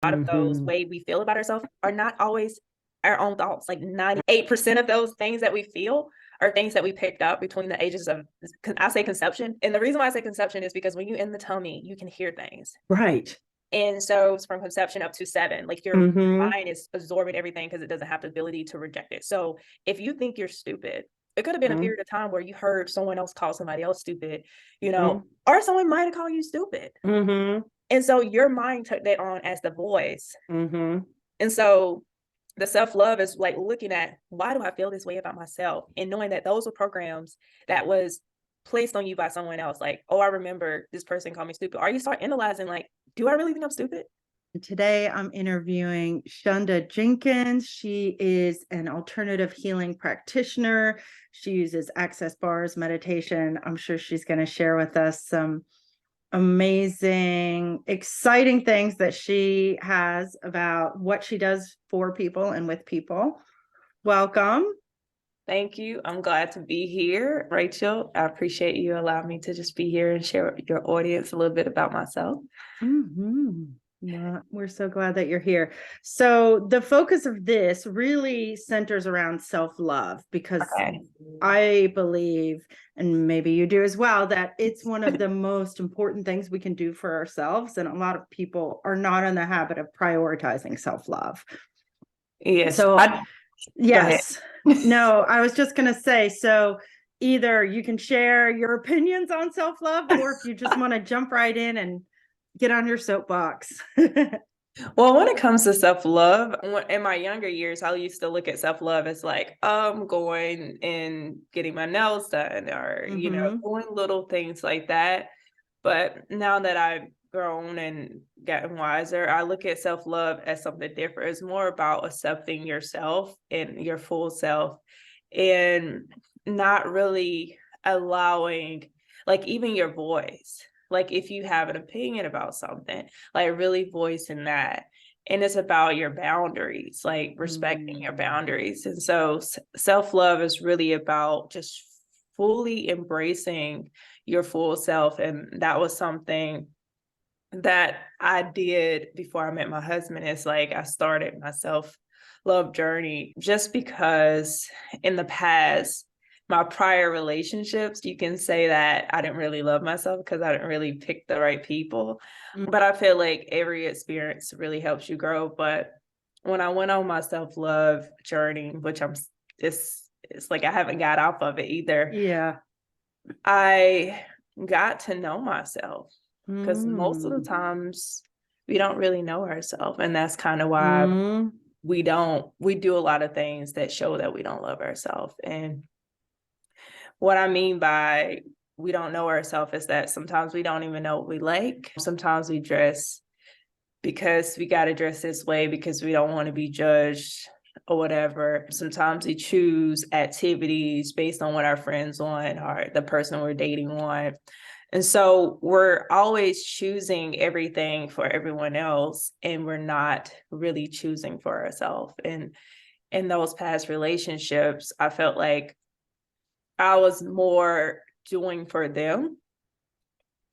lot of those way we feel about ourselves are not always our own thoughts. Like 98% of those things that we feel are things that we picked up between the ages of, I say conception. And the reason why I say conception is because when you're in the tummy, you can hear things. Right. And so it's from conception up to 7, like your mind is absorbing everything because it doesn't have the ability to reject it. So if you think you're stupid, it could have been a period of time where you heard someone else call somebody else stupid, you know, or someone might have called you stupid. And so your mind took that on as the voice. And so the self-love is like looking at, why do I feel this way about myself? And knowing that those were programs that was placed on you by someone else. Like, oh, I remember this person called me stupid. Or you start analyzing, like, do I really think I'm stupid? Today I'm interviewing Shunda Jenkins. She is an alternative healing practitioner. She uses access bars, meditation. I'm sure she's going to share with us some amazing, exciting things that she has about what she does for people and with people. Welcome. Thank you. I'm glad to be here, Rachel. I appreciate you allowing me to just be here and share with your audience a little bit about myself. Yeah, we're so glad that you're here. So the focus of this really centers around self-love, because I believe, and maybe you do as well, that it's one of the most important things we can do for ourselves. And a lot of people are not in the habit of prioritizing self-love. Yes. So yes. No, I was just going to say, so either you can share your opinions on self-love, or if you just want to jump right in and get on your soapbox. Well, when it comes to self-love, in my younger years, I used to look at self-love as like, I'm going and getting my nails done, or, you know, doing little things like that. But now that I've grown and gotten wiser, I look at self-love as something different. It's more about accepting yourself and your full self, and not really allowing, like, even your voice. Like, if you have an opinion about something, like really voicing that. And it's about your boundaries, like respecting your boundaries. And so self-love is really about just fully embracing your full self. And that was something that I did before I met my husband. It's like I started my self-love journey just because in the past, my prior relationships, you can say that I didn't really love myself because I didn't really pick the right people. But I feel like every experience really helps you grow. But when I went on my self-love journey, which it's like I haven't got off of it either. Yeah. I got to know myself, because most of the times we don't really know ourselves. And that's kind of why we do a lot of things that show that we don't love ourselves. And what I mean by we don't know ourselves is that sometimes we don't even know what we like. Sometimes we dress because we got to dress this way because we don't want to be judged or whatever. Sometimes we choose activities based on what our friends want or the person we're dating want. And so we're always choosing everything for everyone else, and we're not really choosing for ourselves. And in those past relationships, I felt like I was more doing for them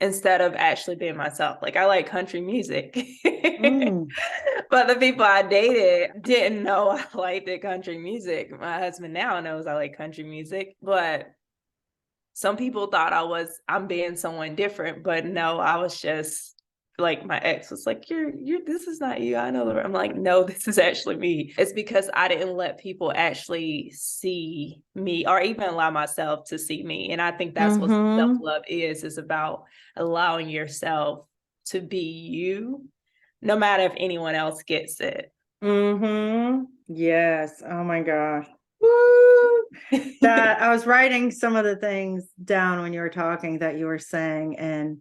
instead of actually being myself. Like, I like country music, but the people I dated didn't know I liked the country music. My husband now knows I like country music, but some people thought I'm being someone different. But no, I was just like, my ex was like, you're this is not you. I know. I'm like, no, this is actually me. It's because I didn't let people actually see me, or even allow myself to see me. And I think that's what self-love is about allowing yourself to be you, no matter if anyone else gets it. Yes. Oh my gosh. Woo! That I was writing some of the things down when you were talking that you were saying, and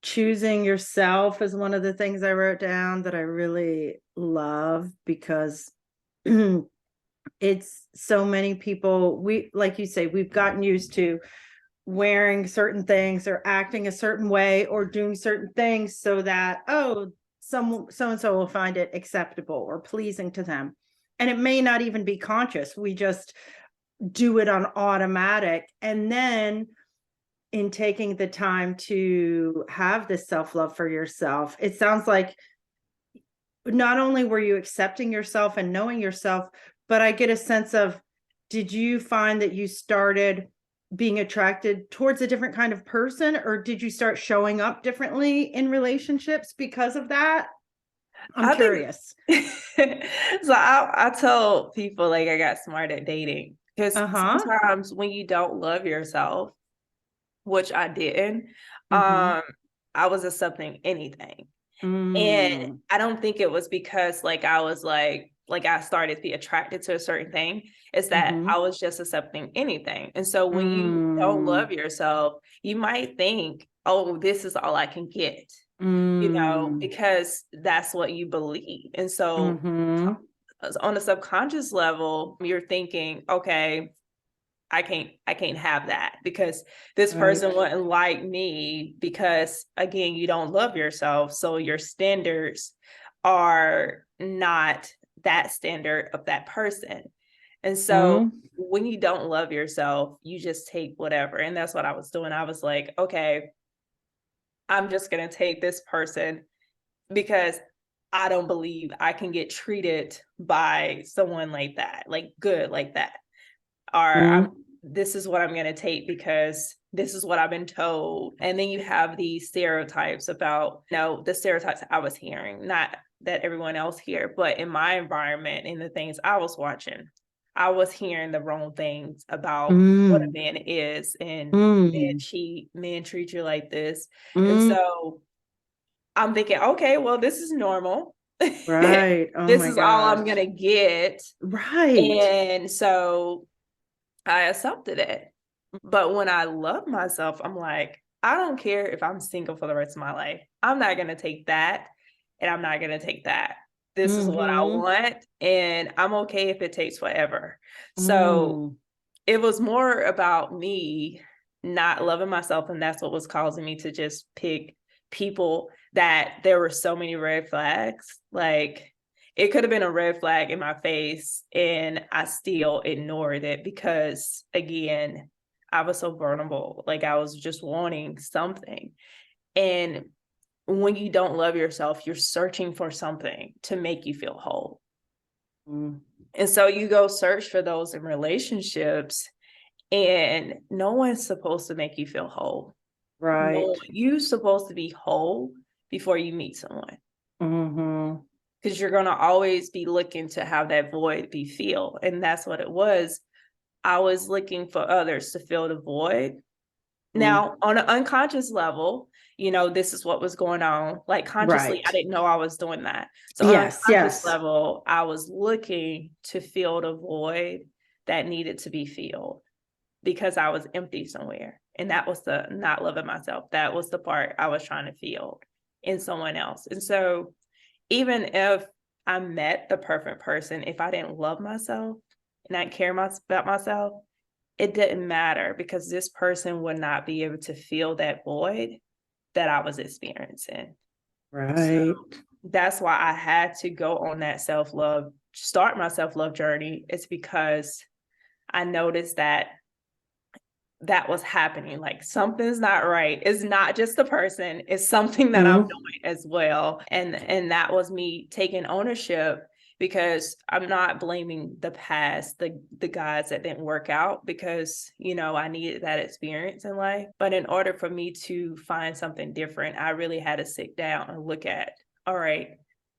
choosing yourself is one of the things I wrote down that I really love, because it's so many people, like you say, we've gotten used to wearing certain things or acting a certain way or doing certain things so that, so and so will find it acceptable or pleasing to them. And it may not even be conscious. We just do it on automatic. And then in taking the time to have this self-love for yourself, it sounds like not only were you accepting yourself and knowing yourself, but I get a sense of, did you find that you started being attracted towards a different kind of person, or did you start showing up differently in relationships because of that? I'm I think curious. so I tell people like I got smart at dating because Uh-huh. sometimes when you don't love yourself, which I didn't, Mm-hmm. I was accepting anything. And Mm. I don't think it was because like I was like I started to be attracted to a certain thing. It's that Mm-hmm. I was just accepting anything. And so when you don't Mm. love yourself, you might think, oh, this is all I can get, Mm. because that's what you believe. And so Mm-hmm. on a subconscious level, you're thinking, okay, I can't have that because this Right. person wouldn't like me because again, you don't love yourself. So your standards are not that standard of that person. And so Mm. when you don't love yourself, you just take whatever. And that's what I was doing. I was like, okay, I'm just going to take this person because I don't believe I can get treated by someone like that, like good like that. Or Mm. this is what I'm going to take because this is what I've been told. And then you have these stereotypes about, the stereotypes I was hearing, not that everyone else here, but in my environment and the things I was watching, I was hearing the wrong things about what a Mm. man is and men Mm. cheat, men treat you like this. And Mm. so I'm thinking, okay, well, this is normal. Right. Oh This my is all I'm gosh. going to get. Right. And so I accepted it. But when I love myself, I'm like, I don't care if I'm single for the rest of my life. I'm not going to take that. And I'm not going to take that. This is what I Mm-hmm. want. And I'm okay if it takes forever. So Mm. it was more about me not loving myself. And that's what was causing me to just pick people that there were so many red flags. Like it could have been a red flag in my face and I still ignored it because again, I was so vulnerable. Like I was just wanting something. And when you don't love yourself, you're searching for something to make you feel whole. Mm. And so you go search for those in relationships, and no one's supposed to make you feel whole. No, Right. you're supposed to be whole before you meet someone Mm-hmm. because you're going to always be looking to have that void be filled. And that's what it was. I was looking for others to fill the void. Mm. Now, on an unconscious level, this is what was going on. Like consciously, I Right. didn't know I was doing that. So on an Yes. unconscious Yes. level, I was looking to fill the void that needed to be filled because I was empty somewhere. And that was the not loving myself. That was the part I was trying to feel in someone else. And so even if I met the perfect person, if I didn't love myself and I didn't care about myself, it didn't matter because this person would not be able to fill that void that I was experiencing. So Right. that's why I had to go on that self-love, start my self-love journey. It's because I noticed that was happening. Like something's not right. It's not just the person, it's something that I'm Mm. doing as well. And that was me taking ownership because I'm not blaming the past, the guys that didn't work out because, I needed that experience in life. But in order for me to find something different, I really had to sit down and look at, all right,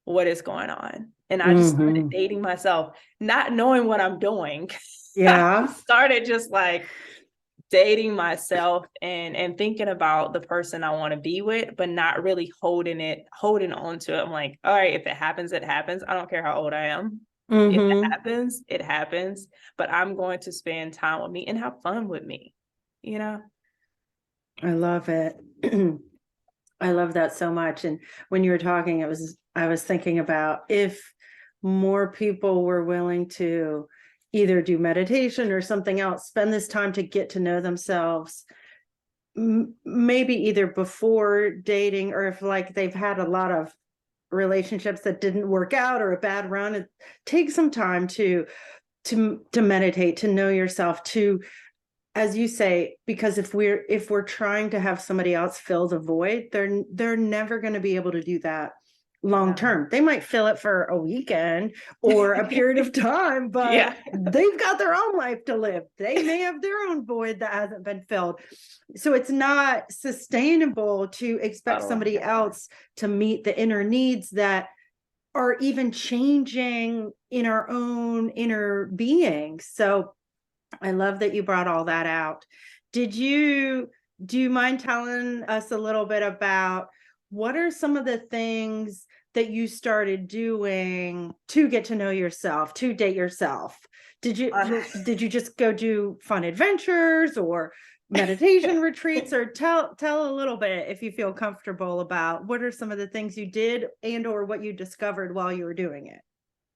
what is going on? And I just started Mm-hmm. dating myself, not knowing what I'm doing. I Yeah. started just like dating myself and thinking about the person I want to be with, but not really holding on to it. I'm like, all right, if it happens, it happens. I don't care how old I am. If it Mm-hmm. happens, it happens. But I'm going to spend time with me and have fun with me, you know? I love it. I love that so much. And when you were talking, I was thinking about if more people were willing to either do meditation or something else, spend this time to get to know themselves, maybe either before dating or if like they've had a lot of relationships that didn't work out or a bad run, it takes some time to meditate, to know yourself, to, as you say, because if we're trying to have somebody else fill the void, they're never going to be able to do that long term. They might fill it for a weekend or a period of time, but they've got their own life to live. They may have their own void that hasn't been filled. So it's not sustainable to expect somebody else to meet the inner needs that are even changing in our own inner being. So I love that you brought all that out. Do you mind telling us a little bit about what are some of the things that you started doing to get to know yourself, to date yourself? Did you just go do fun adventures or meditation retreats, or tell a little bit, if you feel comfortable, about what are some of the things you did and or what you discovered while you were doing it?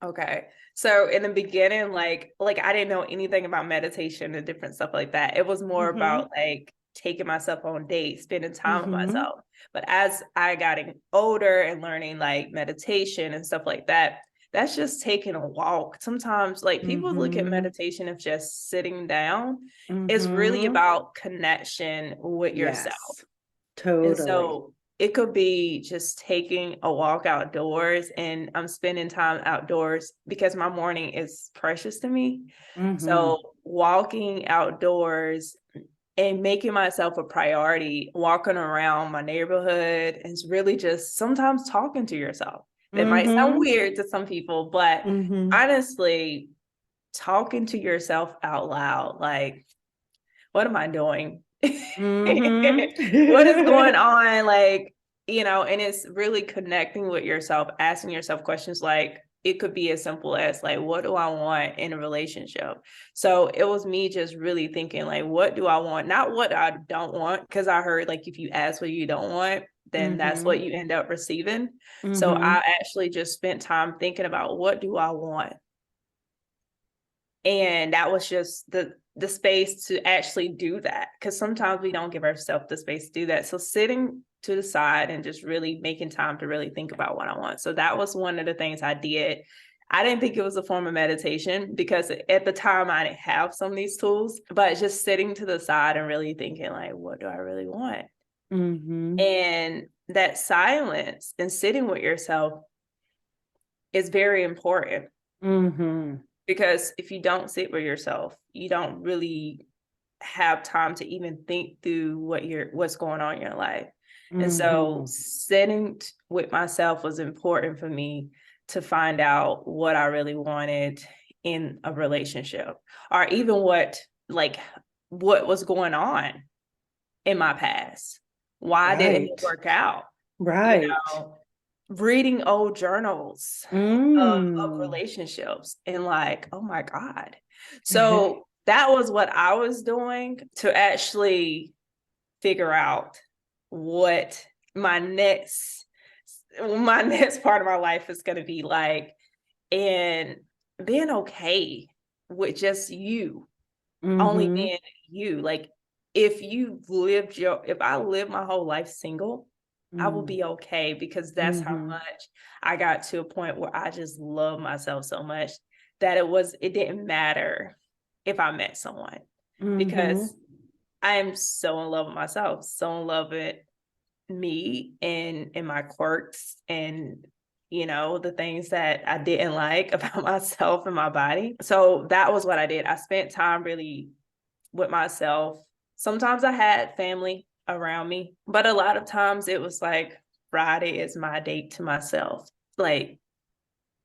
Okay. So in the beginning, like I didn't know anything about meditation and different stuff like that. It was more about like taking myself on dates, spending time with myself. But as I got older and learning like meditation and stuff like that, that's just taking a walk. Sometimes like people look at meditation as just sitting down. It's really about connection with yourself. Totally. And so it could be just taking a walk outdoors, and I'm spending time outdoors because my morning is precious to me. So walking outdoors and making myself a priority, walking around my neighborhood, and it's really just sometimes talking to yourself. That might sound weird to some people, but honestly, talking to yourself out loud, like, what am I doing? What is going on? Like, and it's really connecting with yourself, asking yourself questions. Like, it could be as simple as like, what do I want in a relationship? So it was me just really thinking like, what do I want? Not what I don't want. Because I heard like, if you ask what you don't want, then that's what you end up receiving. So I actually just spent time thinking about, what do I want? And that was just the space to actually do that, because sometimes we don't give ourselves the space to do that. So sitting to the side and just really making time to really think about what I want. So that was one of the things I did. I didn't think it was a form of meditation because at the time I didn't have some of these tools, but just sitting to the side and really thinking like, what do I really want? And that silence and sitting with yourself is very important. Because if you don't sit with yourself, you don't really have time to even think through what's going on in your life. And so sitting with myself was important for me to find out what I really wanted in a relationship, or even what was going on in my past. Why didn't it work out? Reading old journals of relationships and like, oh my God. So that was what I was doing to actually figure out what my next part of my life is going to be like, and being okay with just you, only being you. Like, if I lived my whole life single, I will be okay, because that's how much I got to a point where I just love myself so much that it didn't matter if I met someone, because I am so in love with myself, so in love with me and my quirks and, the things that I didn't like about myself and my body. So that was what I did. I spent time really with myself. Sometimes I had family around me, but a lot of times it was like, Friday is my date to myself. Like,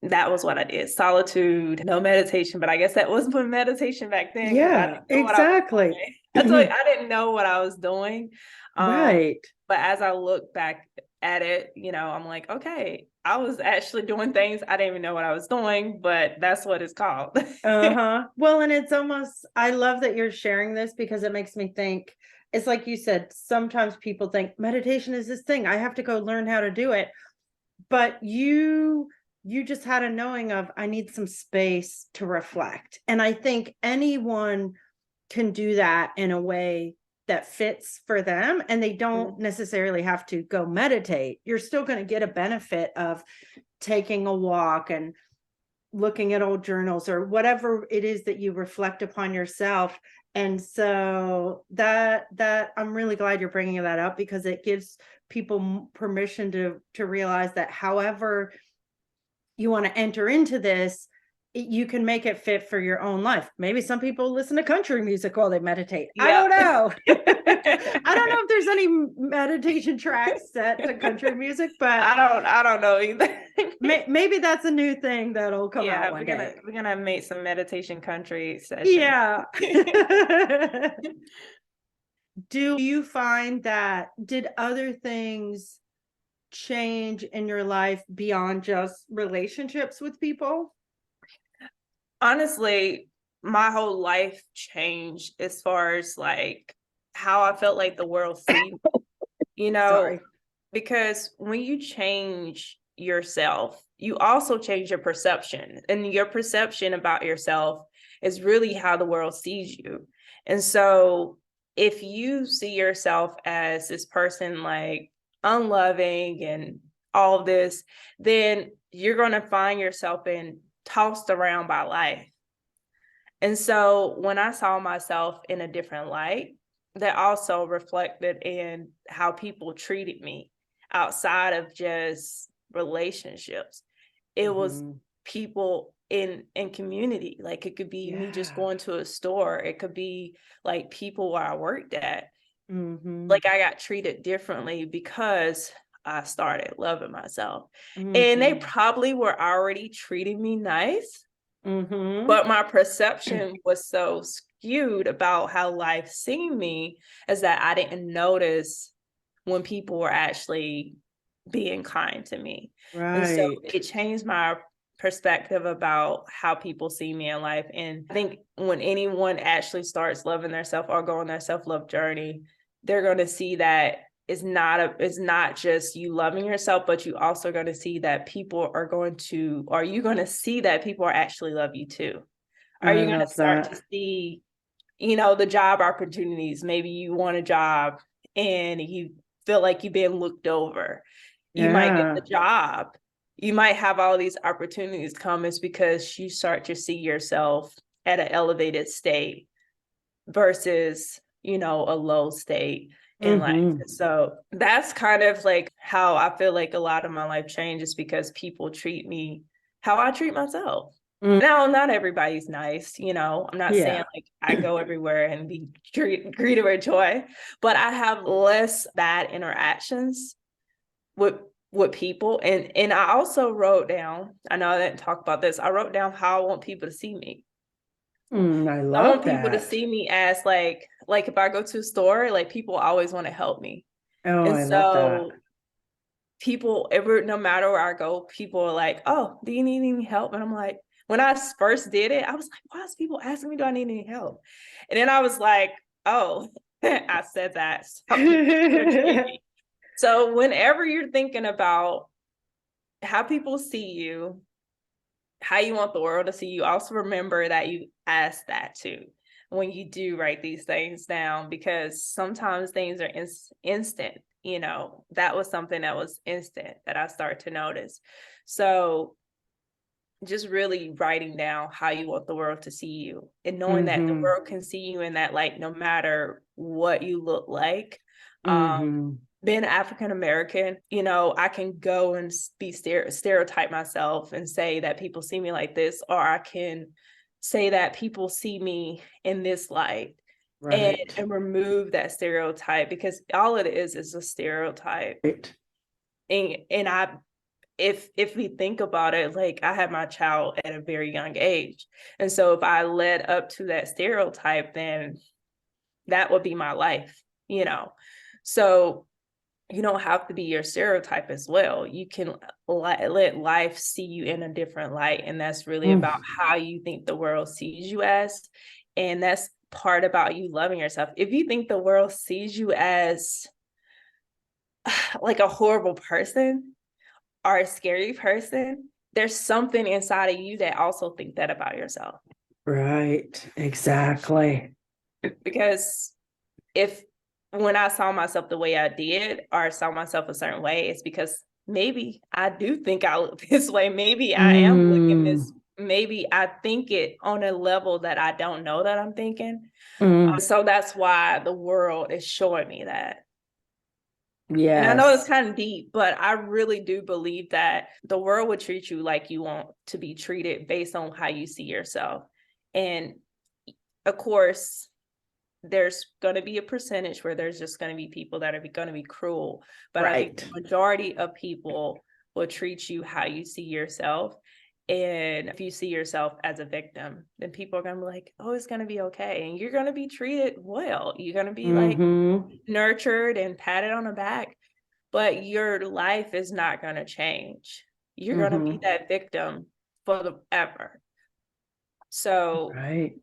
that was what I did. Solitude, no meditation, but I guess that wasn't meditation back then. Yeah, exactly. I didn't know what I was doing. Right. But as I look back at it, I'm like, okay, I was actually doing things I didn't even know what I was doing, but that's what it's called. Well, and it's almost, I love that you're sharing this, because it makes me think, it's like you said, sometimes people think meditation is this thing, I have to go learn how to do it. But you just had a knowing of, I need some space to reflect. And I think anyone can do that in a way that fits for them, and they don't necessarily have to go meditate. You're still going to get a benefit of taking a walk and looking at old journals or whatever it is that you reflect upon yourself. And so that I'm really glad you're bringing that up, because it gives people permission to realize that however you want to enter into this, you can make it fit for your own life. Maybe some people listen to country music while they meditate. Yep. I don't know. I don't know if there's any meditation tracks set to country music, but I don't know either. Maybe that's a new thing that'll come out one day. We're gonna make some meditation country sessions. Yeah. Do you find that did other things change in your life beyond just relationships with people? Honestly, my whole life changed as far as like how I felt like the world sees me, you know. Sorry. Because when you change yourself, you also change your perception, and your perception about yourself is really how the world sees you. And so if you see yourself as this person like unloving and all of this, then you're going to find yourself in tossed around by life. And so when I saw myself in a different light, that also reflected in how people treated me outside of just relationships. It was people in community. Like it could be me just going to a store. It could be like people where I worked at. Like I got treated differently because I started loving myself. And they probably were already treating me nice, but my perception was so skewed about how life seen me as that I didn't notice when people were actually being kind to me. Right. And so it changed my perspective about how people see me in life. And I think when anyone actually starts loving themselves or go on their self-love journey, they're going to see that it's not just you loving yourself, but you also going to see that people are going to, or you're going to see that people are actually love you too. Are you going to start to see, you know, the job opportunities? Maybe you want a job and you feel like you've been looked over. You might get the job. You might have all these opportunities come. It's because you start to see yourself at an elevated state versus, you know, a low state in life. So that's kind of like how I feel like a lot of my life changes, because people treat me how I treat myself. Now, not everybody's nice, you know. I'm not saying like I go everywhere and be greeted with joy, but I have less bad interactions with people. And I also wrote down, I know I didn't talk about this, I wrote down how I want people to see me. I want people to see me as like if I go to a store, like people always want to help me. Oh, and I love that. People no matter where I go, people are like, oh, do you need any help? And I'm like, when I first did it, I was like, why is people asking me, do I need any help? And then I was like, oh, I said that. So whenever you're thinking about how people see you, how you want the world to see you, also remember that you ask that too when you do write these things down, because sometimes things are instant. You know, that was something that was instant that I started to notice. So just really writing down how you want the world to see you, and knowing that the world can see you in that light, no matter what you look like. Being African American, you know, I can go and be stereotype myself and say that people see me like this, or I can say that people see me in this light, and remove that stereotype, because all it is a stereotype. And I, if we think about it, like I had my child at a very young age, and so if I led up to that stereotype, then that would be my life, you know. So you don't have to be your stereotype as well. You can let life see you in a different light. And that's really about how you think the world sees you as. And that's part about you loving yourself. If you think the world sees you as like a horrible person or a scary person, there's something inside of you that also think that about yourself. Right. Exactly. Because when I saw myself the way I did, or saw myself a certain way, it's because maybe I do think I look this way. Maybe I am looking this. Maybe I think it on a level that I don't know that I'm thinking. So that's why the world is showing me that. And I know it's Yes. kind of deep, but I really do believe that the world would treat you like you want to be treated based on how you see yourself. And of course, there's going to be a percentage where there's just going to be people that are going to be cruel. But I think Right. the majority of people will treat you how you see yourself. And if you see yourself as a victim, then people are going to be like, oh, it's going to be okay. And you're going to be treated well. You're going to be like nurtured and patted on the back, but your life is not going to change. You're going to be that victim forever. So Right.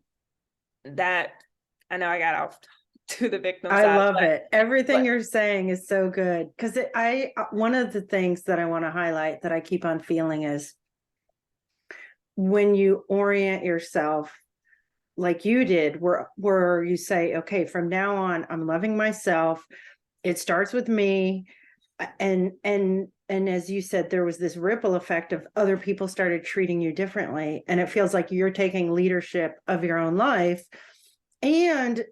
that, I know I got off to the victim I side, love it. Everything but you're saying is so good. Because one of the things that I want to highlight that I keep on feeling is when you orient yourself like you did, where you say, okay, from now on, I'm loving myself. It starts with me. And as you said, there was this ripple effect of other people started treating you differently. And it feels like you're taking leadership of your own life. And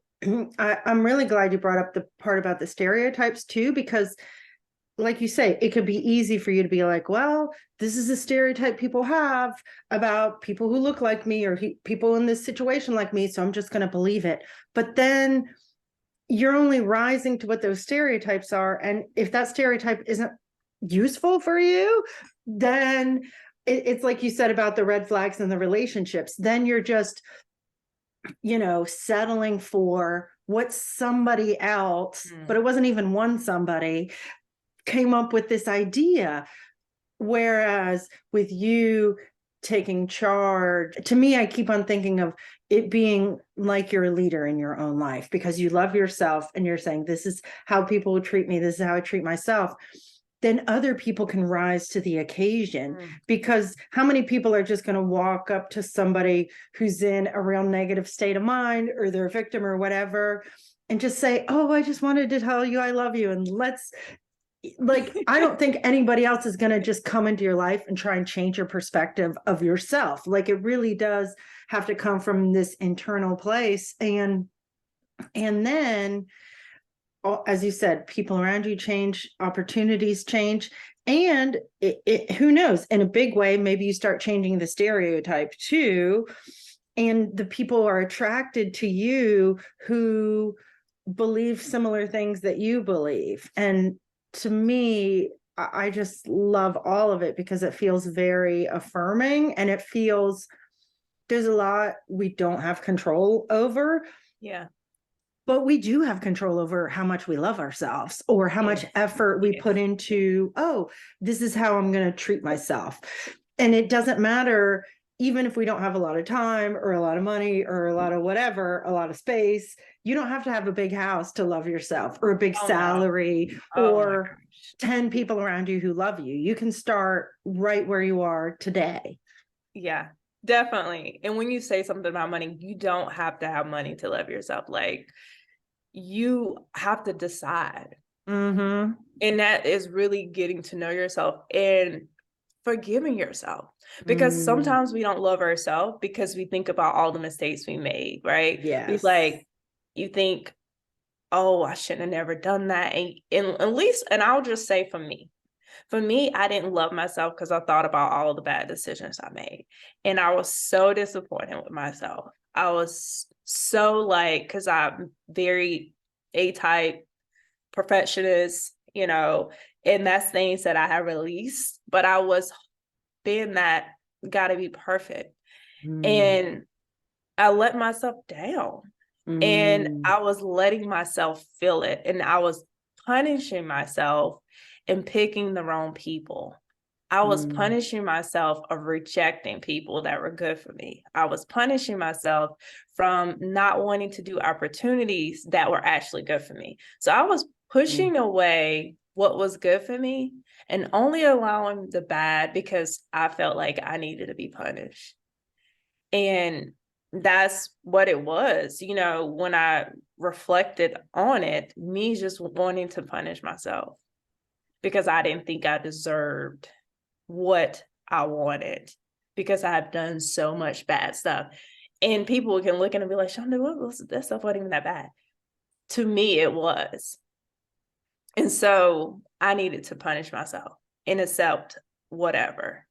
I'm really glad you brought up the part about the stereotypes too, because like you say, it could be easy for you to be like, well, this is a stereotype people have about people who look like me or people in this situation like me. So I'm just going to believe it. But then you're only rising to what those stereotypes are. And if that stereotype isn't useful for you, then it's like you said about the red flags in the relationships. Then you're just, settling for what somebody else, but it wasn't even one somebody came up with this idea. Whereas with you taking charge, to me, I keep on thinking of it being like you're a leader in your own life because you love yourself and you're saying, this is how people will treat me. This is how I treat myself. Then other people can rise to the occasion because how many people are just going to walk up to somebody who's in a real negative state of mind or they're a victim or whatever and just say, oh, I just wanted to tell you I love you. And I don't think anybody else is going to just come into your life and try and change your perspective of yourself. Like it really does have to come from this internal place. And then, as you said, people around you change, opportunities change. And who knows, in a big way, maybe you start changing the stereotype too. And the people are attracted to you who believe similar things that you believe. And to me, I just love all of it because it feels very affirming and it feels there's a lot we don't have control over. yeah, but we do have control over how much we love ourselves or how much effort we put into, oh, this is how I'm going to treat myself. And it doesn't matter, even if we don't have a lot of time or a lot of money or a lot of whatever, a lot of space, you don't have to have a big house to love yourself or a big salary or 10 people around you who love you. You can start right where you are today. Yeah, definitely. And when you say something about money, you don't have to have money to love yourself. Like you have to decide. And that is really getting to know yourself and forgiving yourself, because sometimes we don't love ourselves because we think about all the mistakes we made, right? Yes. You think, oh, I shouldn't have never done that. And at least, and I'll just say for me, I didn't love myself because I thought about all the bad decisions I made. And I was so disappointed with myself. I was so because I'm very A-type, perfectionist, and that's things that I have released, but I was being that gotta be perfect. And I let myself down and I was letting myself feel it. And I was punishing myself and picking the wrong people. I was punishing myself of rejecting people that were good for me. I was punishing myself from not wanting to do opportunities that were actually good for me. So I was pushing away what was good for me and only allowing the bad because I felt like I needed to be punished. And that's what it was, when I reflected on it, me just wanting to punish myself because I didn't think I deserved what I wanted because I have done so much bad stuff. And people can look at it and be like, Shunda, that stuff wasn't even that bad. To me, it was. And so I needed to punish myself and accept whatever.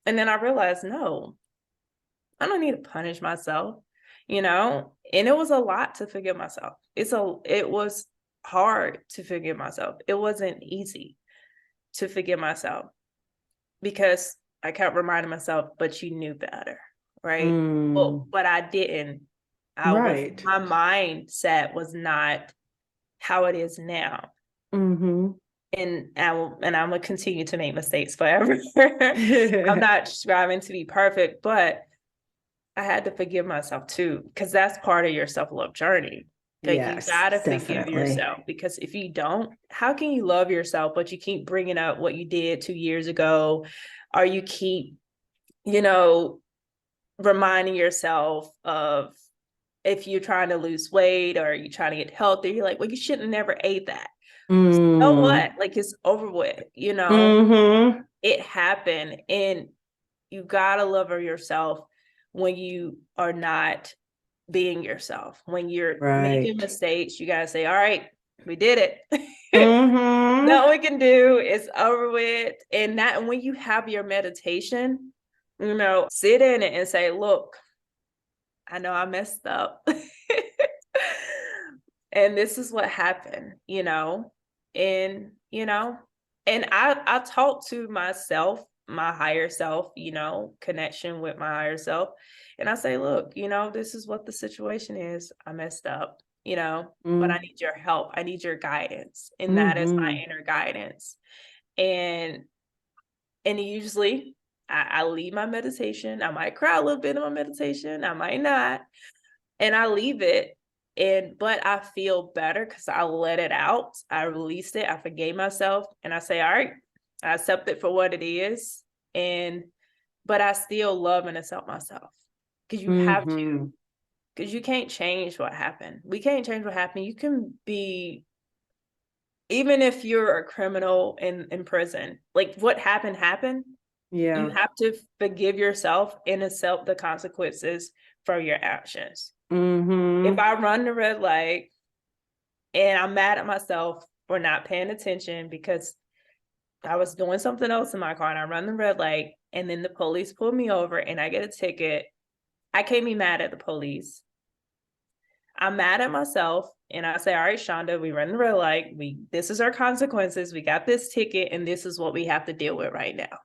And then I realized, no, I don't need to punish myself, you know? And it was a lot to forgive myself. It was hard to forgive myself. It wasn't easy to forgive myself because I kept reminding myself, but you knew better, right? Well, but I didn't. My mindset was not how it is now. And I'm gonna continue to make mistakes forever. I'm not striving to be perfect, but I had to forgive myself too, because that's part of your self-love journey. Like, you gotta forgive yourself, because if you don't, how can you love yourself, but you keep bringing up what you did 2 years ago, or you keep, reminding yourself of, if you're trying to lose weight or you're trying to get healthy, you're like, well, you should have never ate that. So what? Like, it's over with, it happened. And you gotta love yourself when you are not being yourself. When you're making mistakes, you gotta say, all right, we did it. Nothing we can do, it's over with. And when you have your meditation, sit in it and say, look, I know I messed up. And this is what happened, and I talk to myself, my higher self, connection with my higher self. And I say, look, this is what the situation is. I messed up, but I need your help. I need your guidance. And that is my inner guidance. And usually I leave my meditation. I might cry a little bit in my meditation. I might not. And I leave it. But I feel better because I let it out. I released it. I forgave myself. And I say, all right, I accept it for what it is. But I still love and accept myself, because you have to, because you can't change what happened. We can't change what happened. You can be, even if you're a criminal in prison, like, what happened. Yeah. You have to forgive yourself and accept the consequences for your actions. If I run the red light and I'm mad at myself for not paying attention because I was doing something else in my car, and I run the red light, and then the police pull me over and I get a ticket, I can't be mad at the police. I'm mad at myself, and I say, all right, Shunda, we run the red light. This is our consequences. We got this ticket, and this is what we have to deal with right now.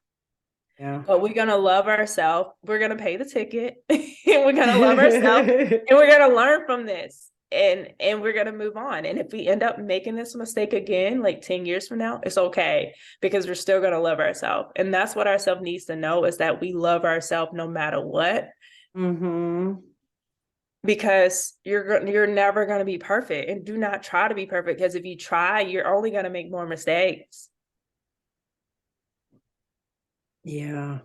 Yeah. But we're going to love ourselves. We're going to pay the ticket, and we're going to love ourselves, and we're going to learn from this, and we're going to move on. And if we end up making this mistake again, like 10 years from now, it's okay, because we're still going to love ourselves. And that's what ourselves needs to know, is that we love ourselves no matter what. Because you're never going to be perfect, and do not try to be perfect, because if you try, you're only going to make more mistakes. Yeah.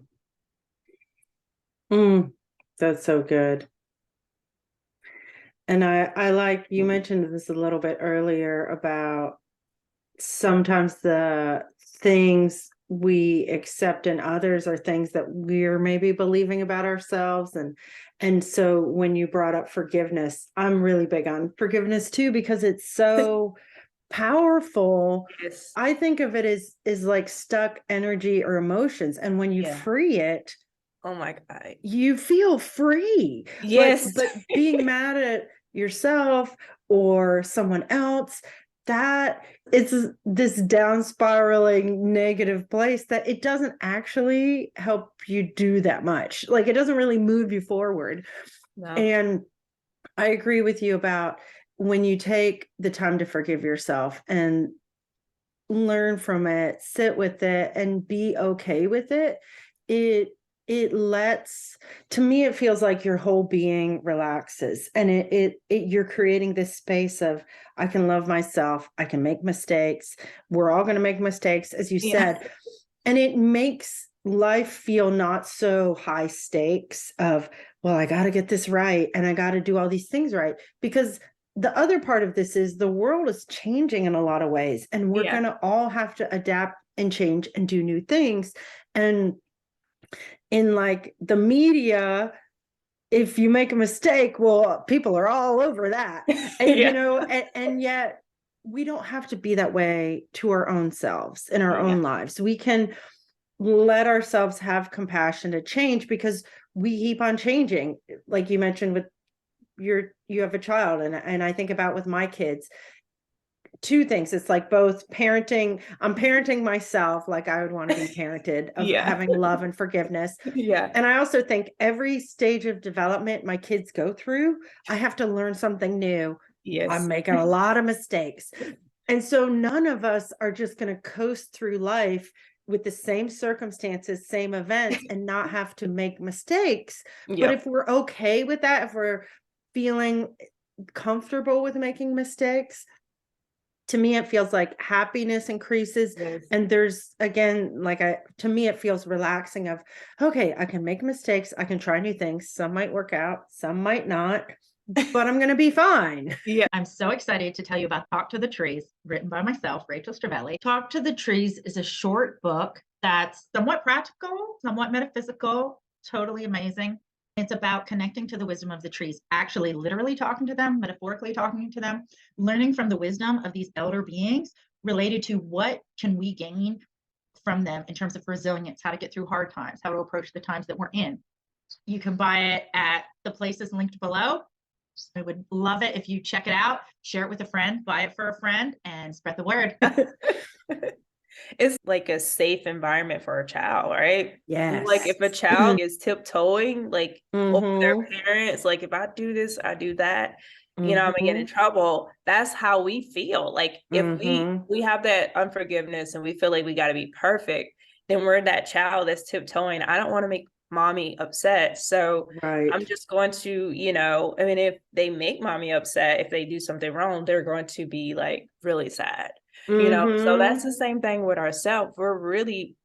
That's so good. And I like, you mentioned this a little bit earlier about sometimes the things we accept in others are things that we're maybe believing about ourselves. And so when you brought up forgiveness, I'm really big on forgiveness too, because it's so powerful. Yes. I think of it as like stuck energy or emotions. And when you free it, oh my God, you feel free. Yes. But being mad at yourself or someone else, that it's this down spiraling negative place that it doesn't actually help you do that much. Like, it doesn't really move you forward. No. And I agree with you about when you take the time to forgive yourself and learn from it, sit with it, and be okay with it, it lets, to me, it feels like your whole being relaxes, and you're creating this space of, I can love myself, I can make mistakes, we're all going to make mistakes, as you said, and it makes life feel not so high stakes of, well, I got to get this right, and I got to do all these things right, because the other part of this is the world is changing in a lot of ways, and we're going to all have to adapt and change and do new things. And in like the media, if you make a mistake, well, people are all over that. And, and yet we don't have to be that way to our own selves in our Yeah. own lives. We can let ourselves have compassion to change, because we keep on changing. Like you mentioned with you have a child, and I think about with my kids, two things. It's like both parenting. I'm parenting myself like I would want to be parented, of Yeah. having love and forgiveness. Yeah. And I also think every stage of development my kids go through, I have to learn something new. Yes. I'm making a lot of mistakes. And so none of us are just going to coast through life with the same circumstances, same events, and not have to make mistakes. But Yep. if we're okay with that, if we're feeling comfortable with making mistakes, to me, it feels like happiness increases. Yes. And there's, again, to me, it feels relaxing of, okay, I can make mistakes. I can try new things. Some might work out, some might not, but I'm going to be fine. Yeah. I'm so excited to tell you about Talk to the Trees, written by myself, Rachel Strivelli. Talk to the Trees is a short book that's somewhat practical, somewhat metaphysical, totally amazing. It's about connecting to the wisdom of the trees, actually literally talking to them, metaphorically talking to them, learning from the wisdom of these elder beings related to what can we gain from them in terms of resilience, how to get through hard times, how to approach the times that we're in. You can buy it at the places linked below. I would love it if you check it out, share it with a friend, buy it for a friend, and spread the word. It's like a safe environment for a child, right? Yes. Like if a child is tiptoeing like over their Mhm. parents, like if I do this, I do that, you know, I'm gonna get in trouble. That's how we feel. Like if we have that unforgiveness and we feel like we got to be perfect, then we're that child that's tiptoeing. I don't want to make mommy upset. So Right. I'm just going to, you know, I mean, if they make mommy upset, if they do something wrong, they're going to be like really sad. You know, so that's the same thing with ourselves. We're really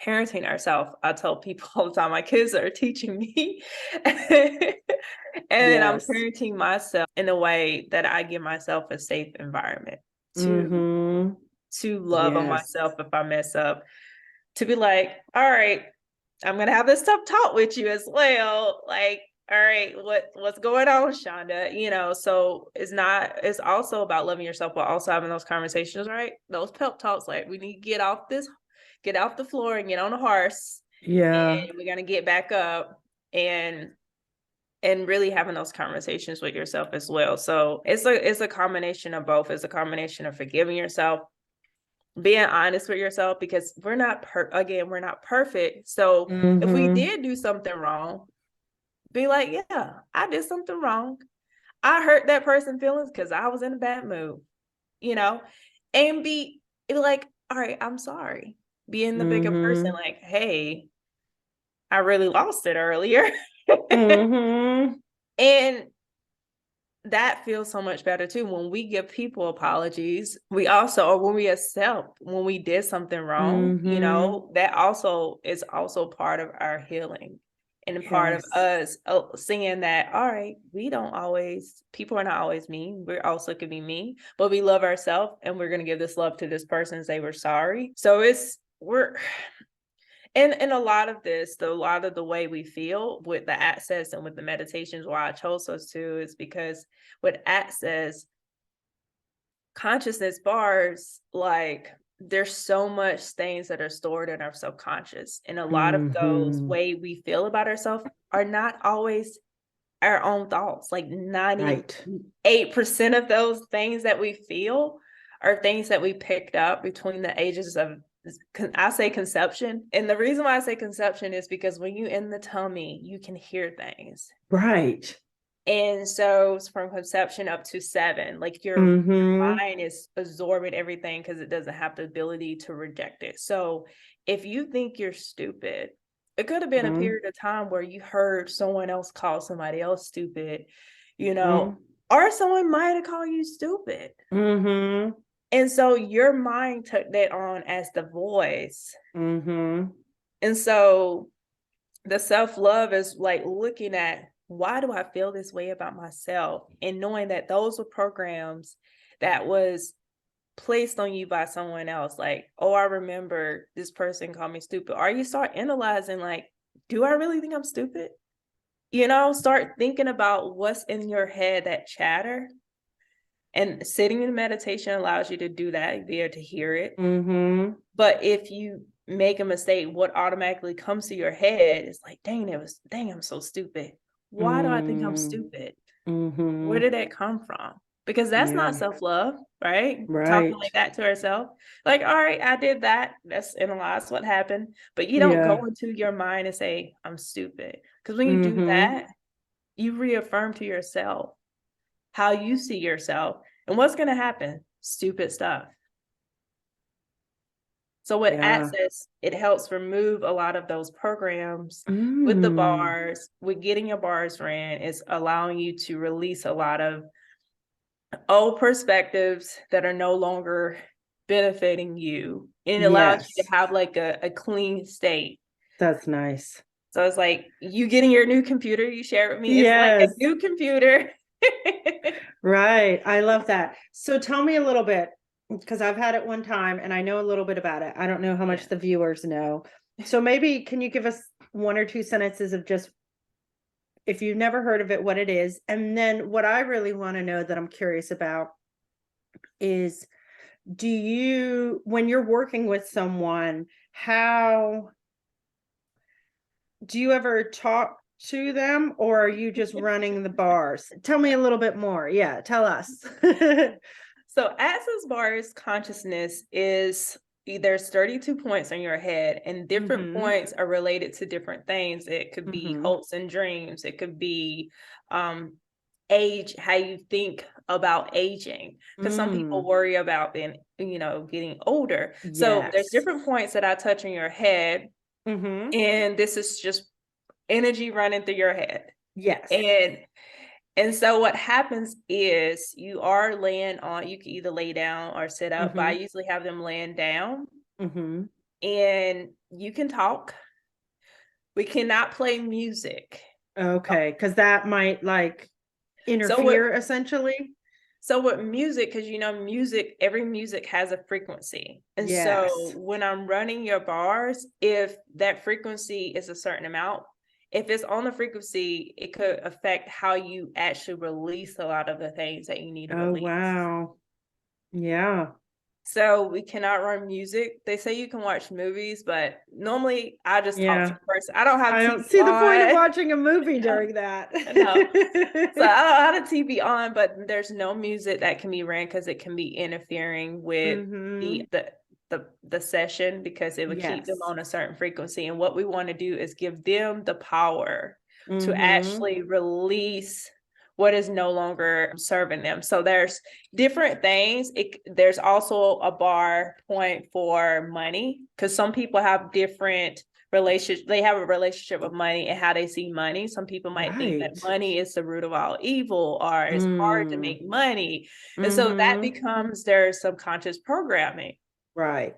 parenting ourselves. I tell people all the time, my kids are teaching me. And I'm Yes. parenting myself in a way that I give myself a safe environment to love on Yes. myself if I mess up, to be like, all right, I'm gonna have this tough talk with you as well. Like, all right, what's going on, Shunda? You know, so it's also about loving yourself, but also having those conversations, right? Those pep talks, like we need to get off the floor and get on a horse. Yeah. And we're gonna get back up and really having those conversations with yourself as well. So it's a combination of both. It's a combination of forgiving yourself, being honest with yourself, because we're not perfect. So if we did do something wrong, be like, yeah, I did something wrong. I hurt that person's feelings because I was in a bad mood, you know, and be like, all right, I'm sorry. Being the bigger person, like, hey, I really lost it earlier. And that feels so much better too. When we give people apologies, we also, or when we accept when we did something wrong, you know, that also is also part of our healing and part of us seeing that, all right, people are not always mean. We also could be mean, but we love ourselves and we're going to give this love to this person and say we're sorry. So and a lot of the way we feel with the access and with the meditations, why I chose those two is because with access, consciousness bars, like there's so much things that are stored in our subconscious. And a lot of those way we feel about ourselves are not always our own thoughts. Like 98% of those things that we feel are things that we picked up between the ages of, I say conception. And the reason why I say conception is because when you're in the tummy, you can hear things. Right. And so it's from conception up to 7, like your mind is absorbing everything because it doesn't have the ability to reject it. So if you think you're stupid, it could have been a period of time where you heard someone else call somebody else stupid, you know, or someone might have called you stupid. And so your mind took that on as the voice. And so the self-love is like looking at, why do I feel this way about myself? And knowing that those were programs that was placed on you by someone else. Like, oh, I remember this person called me stupid. Or you start analyzing, like, do I really think I'm stupid? You know, start thinking about what's in your head, that chatter. And sitting in meditation allows you to do that, be able to hear it. Mm-hmm. But if you make a mistake, what automatically comes to your head is like, dang, I'm so stupid. Why do I think I'm stupid? Mm-hmm. Where did that come from? Because that's not self-love, right? Talking like that to ourselves. Like, all right, I did that. Let's analyze what happened. But you don't go into your mind and say, I'm stupid. Because when you do that, you reaffirm to yourself how you see yourself. And what's going to happen? Stupid stuff. So with Access, it helps remove a lot of those programs with the bars, with getting your bars ran. It's allowing you to release a lot of old perspectives that are no longer benefiting you. And it allows you to have like a clean state. That's nice. So it's like you getting your new computer you shared with me. It's like a new computer. Right. I love that. So tell me a little bit, because I've had it one time and I know a little bit about it. I don't know how much the viewers know. So maybe can you give us 1 or 2 sentences of just, if you've never heard of it, what it is? And then what I really want to know that I'm curious about is, when you're working with someone, how do you ever talk to them, or are you just running the bars? Tell me a little bit more. Yeah, tell us. So Access Bars Consciousness is, there's 32 points on your head, and different points are related to different things. It could be hopes and dreams. It could be age, how you think about aging, because some people worry about being, getting older. So there's different points that I touch on your head, and this is just energy running through your head. And so what happens is you are laying on, you can either lay down or sit up, but I usually have them laying down, and you can talk. We cannot play music. Okay, because that might like interfere essentially. So with music, because music, every music has a frequency. And so when I'm running your bars, if that frequency is a certain amount, if it's on the frequency, it could affect how you actually release a lot of the things that you need to release. Wow. Yeah. So we cannot run music. They say you can watch movies, but normally I just talk to the person. I don't see the point of watching a movie during that. No. So I don't have a TV on, but there's no music that can be ran because it can be interfering with the session, because it would keep them on a certain frequency. And what we want to do is give them the power to actually release what is no longer serving them. So there's different things. There's also a bar point for money, because some people have different relationships. They have a relationship with money and how they see money. Some people might think that money is the root of all evil, or it's hard to make money. And so that becomes their subconscious programming. Right.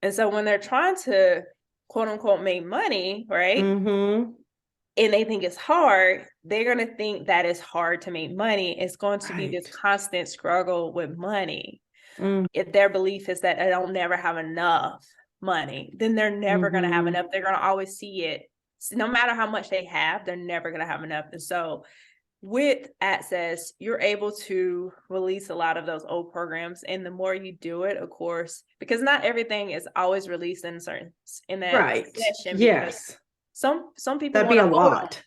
And so when they're trying to quote unquote make money, right? And they think it's hard, they're going to think that it's hard to make money. It's going to be this constant struggle with money. If their belief is that I don't never have enough money, then they're never going to have enough. They're going to always see it. So no matter how much they have, they're never going to have enough. And so with Access, you're able to release a lot of those old programs. And the more you do it, of course, because not everything is always released in that session. Yes. Some people that'd be a lot.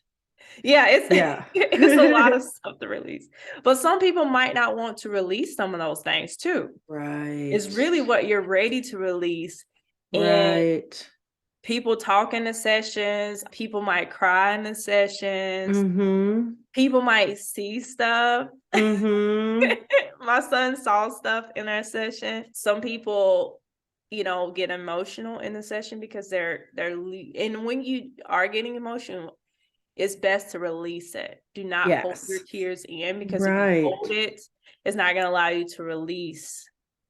It's a lot of stuff to release. But some people might not want to release some of those things too. Right. It's really what you're ready to release. And people talk in the sessions. People might cry in the sessions. People might see stuff. My son saw stuff in our session. Some people, get emotional in the session because and when you are getting emotional, it's best to release it. Do not hold your tears in, because if you hold it, it's not going to allow you to release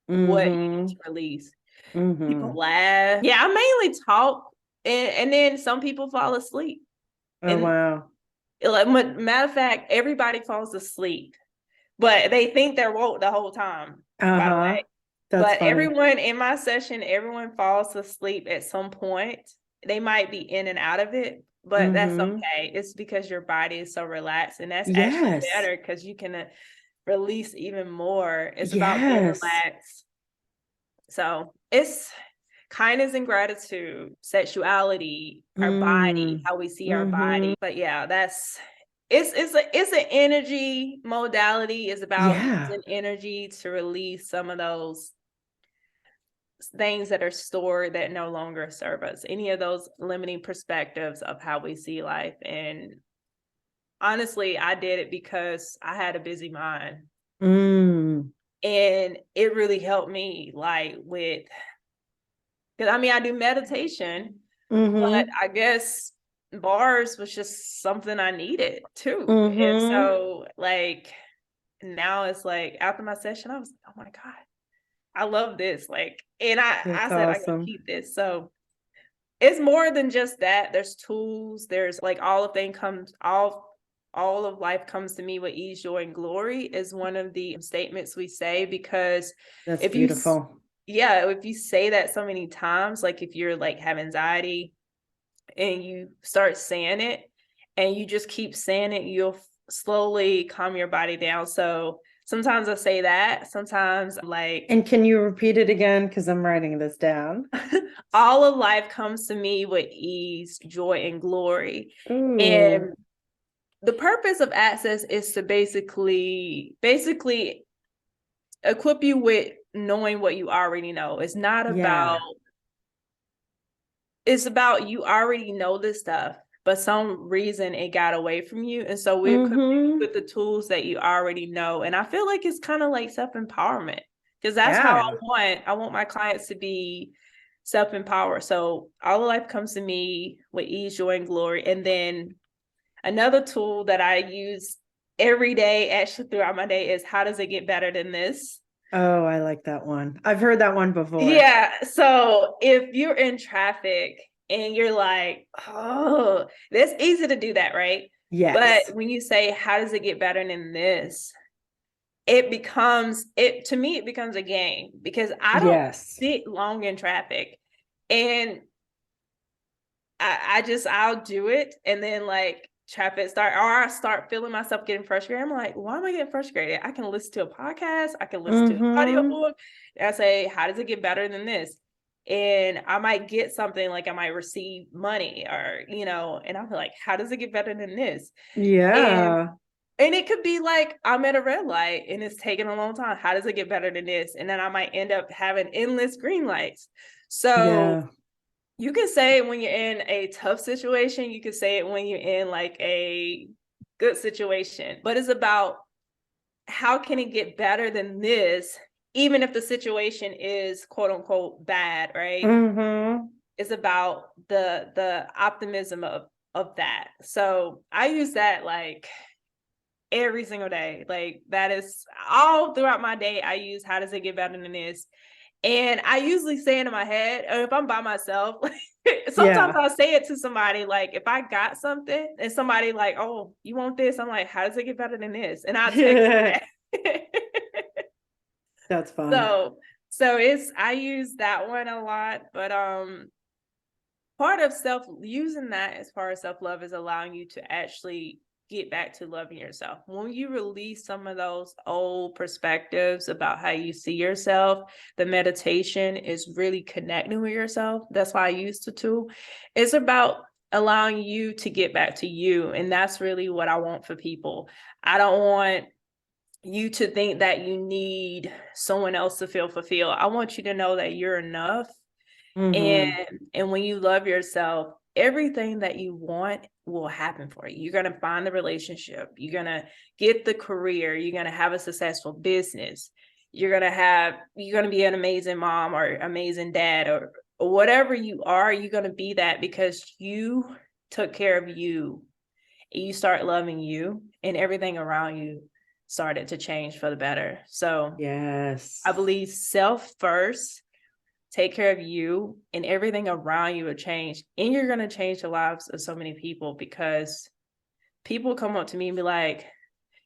what you need to release. People laugh. I mainly talk, and then some people fall asleep. Wow. Matter of fact, everybody falls asleep, but they think they're woke the whole time, by the way. But funny. Everyone in my session, everyone falls asleep at some point. They might be in and out of it, but that's okay. It's because your body is so relaxed, and that's actually better, because you can release even more. It's about being Yes. relaxed. So it's kindness and gratitude, sexuality, our body, how we see our body. But yeah, it's an energy modality. It's about using energy to release some of those things that are stored that no longer serve us, any of those limiting perspectives of how we see life. And honestly, I did it because I had a busy mind. And it really helped me, like, with, because I mean, I do meditation, but I guess bars was just something I needed too. And so, like, now it's like after my session, I was like, oh my God, I love this. Like, and I said, I gotta keep this. So it's more than just that. There's tools. There's like all of life comes to me with ease, joy, and glory is one of the statements we say, because that's beautiful. If you say that so many times, like if you're like have anxiety and you start saying it and you just keep saying it, you'll slowly calm your body down. So sometimes I say that, sometimes like. And can you repeat it again? Because I'm writing this down. All of life comes to me with ease, joy, and glory. Ooh. And the purpose of Access is to basically equip you with knowing what you already know. It's not about, it's about you already know this stuff, but some reason it got away from you. And so we equip you with the tools that you already know. And I feel like it's kind of like self-empowerment, because that's how I want my clients to be self-empowered. So all of life comes to me with ease, joy, and glory. And then another tool that I use every day, actually throughout my day, is how does it get better than this? Oh, I like that one. I've heard that one before. Yeah. So if you're in traffic and you're like, oh, that's easy to do that, right? Yes. But when you say, how does it get better than this? To me, it becomes a game, because I don't sit long in traffic, and I'll do it. And then like traffic I start feeling myself getting frustrated. I'm like, why am I getting frustrated? I can listen to a podcast. I can listen to an audiobook. And I say, how does it get better than this? And I might get something, like I might receive money or, and I'm like, how does it get better than this? Yeah. And it could be like, I'm at a red light and it's taking a long time. How does it get better than this? And then I might end up having endless green lights. So you can say it when you're in a tough situation. You can say it when you're in like a good situation. But it's about, how can it get better than this, even if the situation is quote unquote bad, right? It's about the optimism of that. So I use that like every single day. Like that is all throughout my day. I use, how does it get better than this? And I usually say it in my head, or if I'm by myself, sometimes I'll say it to somebody, like if I got something and somebody like, oh, you want this? I'm like, how does it get better than this? And I'll text that. That's fun. So I use that one a lot, but part of using that as far as self-love is allowing you to actually get back to loving yourself. When you release some of those old perspectives about how you see yourself, the meditation is really connecting with yourself. That's why I use the tool. It's about allowing you to get back to you. And that's really what I want for people. I don't want you to think that you need someone else to feel fulfilled. I want you to know that you're enough. And when you love yourself, everything that you want will happen for you. You're going to find the relationship. You're going to get the career. You're going to have a successful business. You're going to be an amazing mom or amazing dad, or whatever you are. You're going to be that because you took care of you. You start loving you, and everything around you started to change for the better. So yes, I believe self first. Take care of you, and everything around you will change. And you're going to change the lives of so many people, because people come up to me and be like,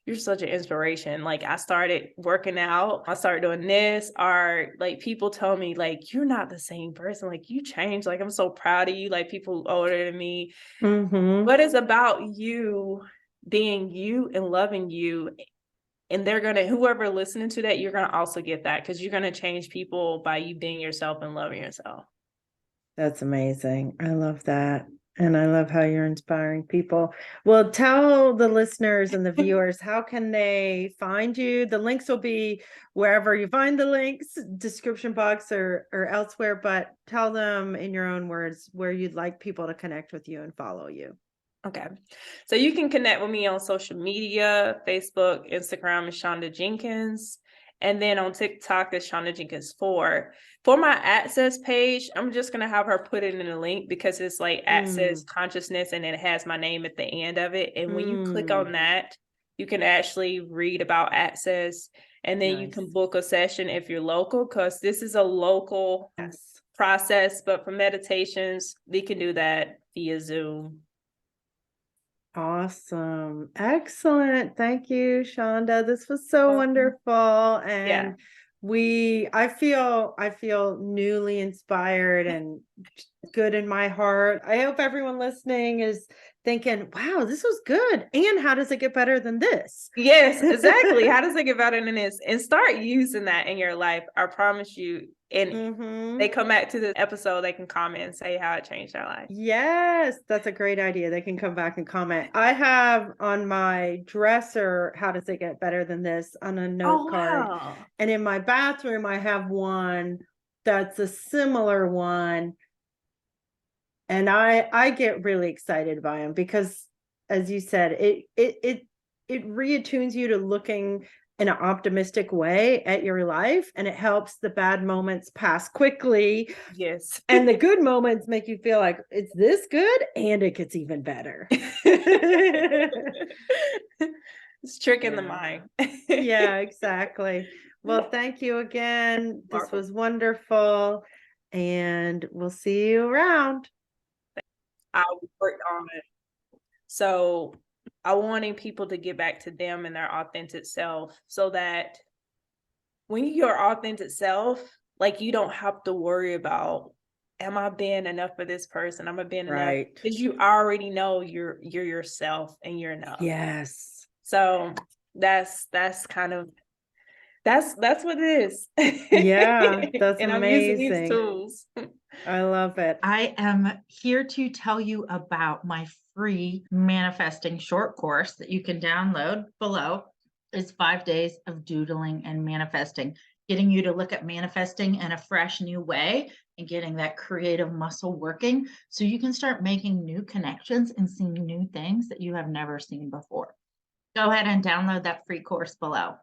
you're such an inspiration. Like I started working out, I started doing this, or like people tell me like, you're not the same person. Like you changed. Like I'm so proud of you. Like people older than me. But it's about you being you and loving you And they're going to, whoever listening to that, you're going to also get that, because you're going to change people by you being yourself and loving yourself. That's amazing. I love that. And I love how you're inspiring people. Well, tell the listeners and the viewers, how can they find you? The links will be wherever you find the links, description box or elsewhere, but tell them in your own words where you'd like people to connect with you and follow you. Okay. So you can connect with me on social media, Facebook, Instagram is Shunda Jenkins. And then on TikTok is Shunda Jenkins 4. For my Access page, I'm just going to have her put it in a link, because it's like Access Consciousness, and then it has my name at the end of it. And when you click on that, you can actually read about Access, and then you can book a session if you're local, because this is a local process. But for meditations, we can do that via Zoom. Awesome. Excellent. Thank you, Shunda. This was so wonderful. And I feel newly inspired and good in my heart. I hope everyone listening is thinking, wow, this was good. And how does it get better than this? Yes, exactly. How does it get better than this? And start using that in your life. I promise you. And they come back to the episode, they can comment and say how it changed their life. Yes, that's a great idea. They can come back and comment. I have on my dresser, how does it get better than this, on a note card. Wow. And in my bathroom, I have one that's a similar one. And I get really excited by them because, as you said, it reattunes you to looking in an optimistic way at your life, and it helps the bad moments pass quickly. Yes. And the good moments make you feel like it's this good and it gets even better. It's tricking the mind. Yeah, exactly. Well, thank you again. This was wonderful, and we'll see you around. I worked on it. So I wanted people to get back to them and their authentic self, so that when you're your authentic self, like, you don't have to worry about, am I being enough for this person? Am I being enough? Because you already know you're yourself and you're enough. Yes. So that's kind of that's what it is. Yeah, that's and amazing. I'm using these tools. I love it. I am here to tell you about my free manifesting short course that you can download below. It's 5 days of doodling and manifesting, getting you to look at manifesting in a fresh new way and getting that creative muscle working so you can start making new connections and seeing new things that you have never seen before. Go ahead and download that free course below.